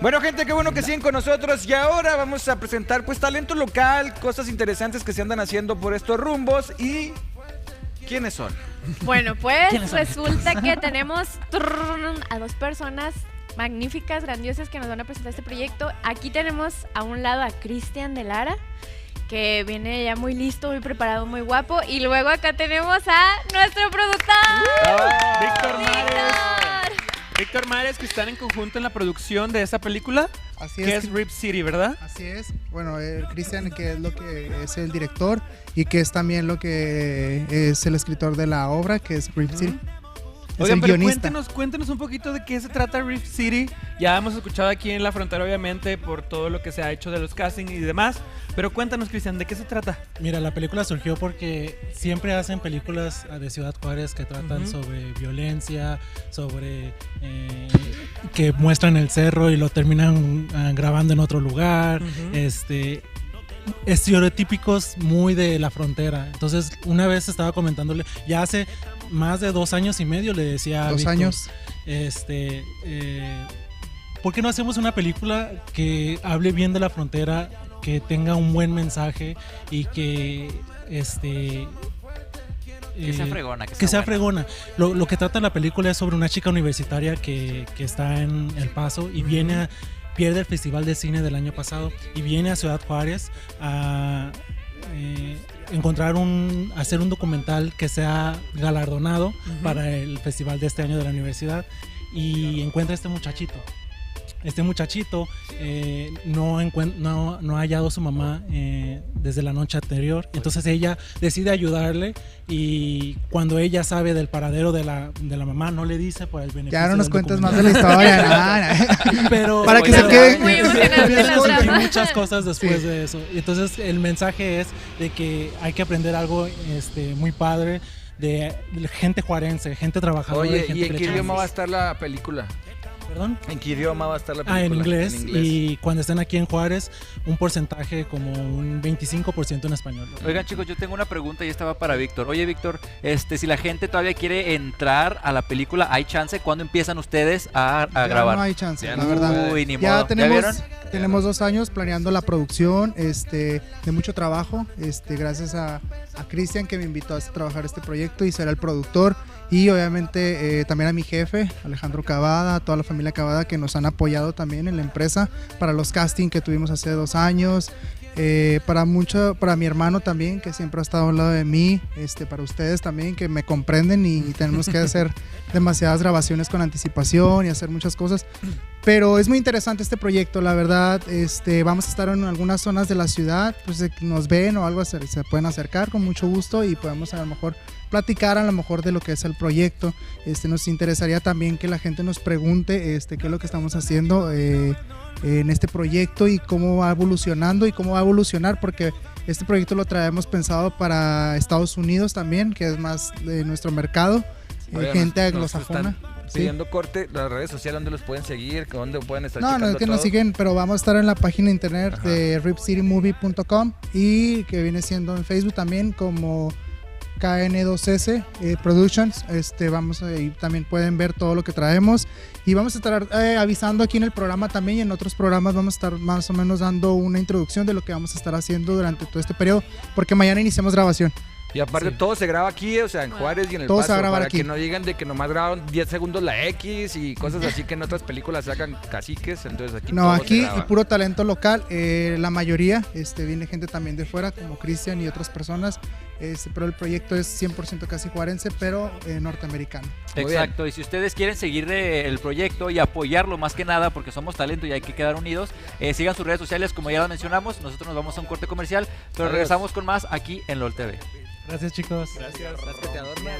Bueno, gente, qué bueno que siguen con nosotros. Y ahora vamos a presentar pues talento local, cosas interesantes que se andan haciendo por estos rumbos. Y ¿quiénes son? Bueno, pues resulta que tenemos a dos personas magníficas, grandiosas, que nos van a presentar este proyecto. Aquí tenemos a un lado a Cristian de Lara, que viene ya muy listo, muy preparado, muy guapo. Y luego acá tenemos a nuestro productor, Víctor Mares, que están en conjunto en la producción de esta película. Así que es Rip City, ¿verdad? Así es. Bueno, Cristian, que es lo que es el director y que es también lo que es el escritor de la obra, que es Rip City. Oigan, pero cuéntenos un poquito de qué se trata Rip City. Ya hemos escuchado aquí en La Frontera, obviamente, por todo lo que se ha hecho de los castings y demás. Pero cuéntanos, Cristian, ¿de qué se trata? Mira, la película surgió porque siempre hacen películas de Ciudad Juárez que tratan sobre violencia, sobre que muestran el cerro y lo terminan grabando en otro lugar. Estereotípicos muy de la frontera. Entonces, una vez estaba comentándole, ya hace más de 2 años y medio le decía a ¿2 Víctor, años? ¿Por qué no hacemos una película que hable bien de la frontera, que tenga un buen mensaje y que que sea fregona, que sea fregona? Lo que trata la película es sobre una chica universitaria que está en El Paso y pierde el Festival de Cine del año pasado y viene a Ciudad Juárez a hacer un documental que sea galardonado para el festival de este año de la universidad, y encuentra a este muchachito no ha hallado a su mamá desde la noche anterior. Entonces ella decide ayudarle, y cuando ella sabe del paradero de la mamá, no le dice por el beneficio. Ya no nos cuentes más de la historia. Pero para que se queden. Muy emocionante la trama. Muchas cosas después de eso. Y entonces el mensaje es de que hay que aprender algo muy padre de gente juarense, gente trabajadora. Oye, gente ¿y en qué derecha. idioma va a estar la película? ¿Perdón? ¿En qué idioma va a estar la película? En inglés. Y cuando estén aquí en Juárez, un porcentaje como un 25% en español. Oigan, chicos, yo tengo una pregunta y esta va para Víctor. Oye, Víctor, si la gente todavía quiere entrar a la película, ¿hay chance? ¿Cuándo empiezan ustedes a grabar? No hay chance, Ya la verdad. Uy, ni Ya modo. tenemos 2 años planeando la producción, de mucho trabajo, gracias a Cristian, que me invitó a trabajar este proyecto y ser el productor, y obviamente también a mi jefe, Alejandro Cavada, a toda la familia Cavada, que nos han apoyado también en la empresa para los castings que tuvimos hace 2 años. Para mi hermano también, que siempre ha estado al lado de mí, para ustedes también, que me comprenden, y tenemos que hacer demasiadas grabaciones con anticipación y hacer muchas cosas, pero es muy interesante este proyecto, la verdad. Vamos a estar en algunas zonas de la ciudad, pues nos ven o algo, se pueden acercar con mucho gusto y podemos a lo mejor platicar a lo mejor de lo que es el proyecto. Nos interesaría también que la gente nos pregunte qué es lo que estamos haciendo en este proyecto y cómo va evolucionando y cómo va a evolucionar, porque este proyecto lo traemos pensado para Estados Unidos también, que es más de nuestro mercado. Gente anglosajona. Pidiendo corte, las redes sociales, ¿dónde los pueden seguir? ¿Dónde pueden estar checando No, es que todo? nos siguen, pero vamos a estar en la página de internet de ripcitymovie.com, y que viene siendo en Facebook también como KN2S Productions. Y también pueden ver todo lo que traemos, y vamos a estar avisando aquí en el programa también, y en otros programas vamos a estar más o menos dando una introducción de lo que vamos a estar haciendo durante todo este periodo, porque mañana iniciamos grabación. Y aparte todo se graba aquí, o sea, en Juárez y en El Todo Paso, se va a grabar para aquí. que no digan de que nomás graban 10 segundos la X y cosas así que en otras películas sacan caciques, entonces aquí No, todo aquí se graba. y puro talento local, la mayoría, viene gente también de fuera, como Cristian y otras personas, pero el proyecto es 100% casi juarense, pero norteamericano. Exacto, y si ustedes quieren seguir el proyecto y apoyarlo más que nada, porque somos talento y hay que quedar unidos, sigan sus redes sociales como ya lo mencionamos. Nosotros nos vamos a un corte comercial, pero regresamos con más aquí en LOL TV. Gracias, chicos. Gracias que te adornan.